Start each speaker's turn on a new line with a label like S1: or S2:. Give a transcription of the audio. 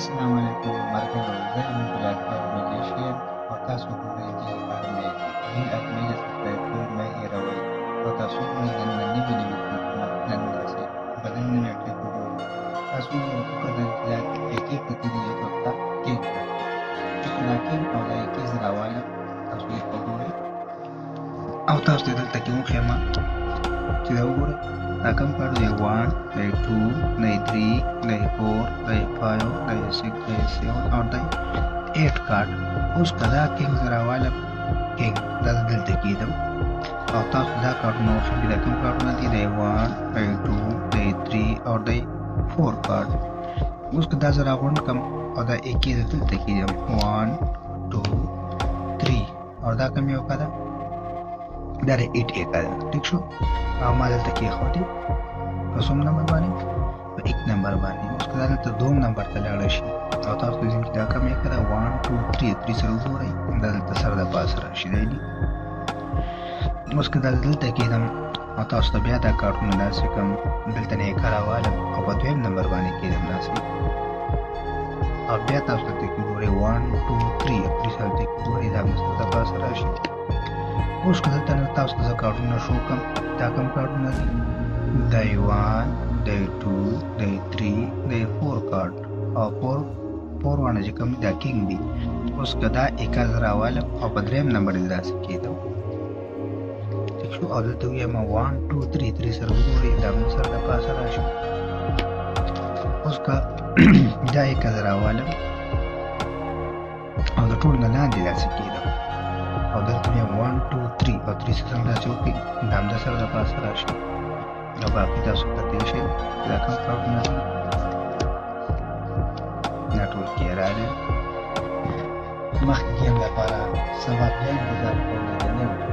S1: السلام علیکم مرحبا زه یم ګلالکار ملیشیا او تاسو ګورئ د ارمې دین ارمې د سبسکرایب کول مه هېروئ او تاسو ګورئ نن نوي کلیپونه نن داسې بدل نوی کلیپ وګورئ تاسو وکتل چې دا پیکې پرتې دي یوټیوب ته کیک چې دا کیک او دا یې کیس راواله تاسو یې وګورئ او تاسو ته دلته کې وښیم چې دا وګورئ دا کوم کارت دی 1 دی 2 دی 3 دی 4 دی 5 دی 6 دی 7 और دی 8 कार्ड اوس کدا کینګ راواله کینګ دا دلته کېدم او تاسو دا کارتونه وښیم دا کوم کارتونه دي دی 1 دی 2 دی 3 اور دی 4 कार्ड اوس کدا زه راغونډ کم او دا ایک یې دلته کېدم 1 2 3 اور دا کوم یو کده دا 8 ایک ده ٹھیک شو او ما دلته کې خوټي په څوم نمبر باندې په 1 نمبر باندې اوس کله دلته 2 نمبر ته لاړ شي او تاسو د دې دا کوم یې کړه 1 2 3 سره وګورئ دا دلته سره د پاس راشي دی اوس کله دلته کې دم او تاسو ته بیا دا کارتونه داسې کوم دلته نه کاراواله او په 2 نمبر باندې کې دم داسې او بیا تاسو ته کې ګورئ 1 2 3 سره ته ګورئ دا مستر د پاس راشي اوس کله تاسو ته کارتونه شو کوم دا کوم کارتونه دي دی 1 دی 2 دی 3 دی 4 کارت او 4 باندې چې کوم دا کینګ دي اوس کدا 1000 راواله او په 3 نمبر دې داسې کېدو ٹھیک شو او دلته یې ما 1 2 3 سره وګورئ دا موږ سره د پاسه راشي اوس کا دا 1000 راواله او د ټول نه لاندې داسې کېدو او دلته یې 1 2 3 او 3 سره داسې وکړئ دا هم د سره د پاسه راشي او باقي تاسو ته تېر شئ دا کوم کارتونه دي دا ټول کې راغلي مخکې ګیم لپاره سبا بیا انتظار کوئ د نوي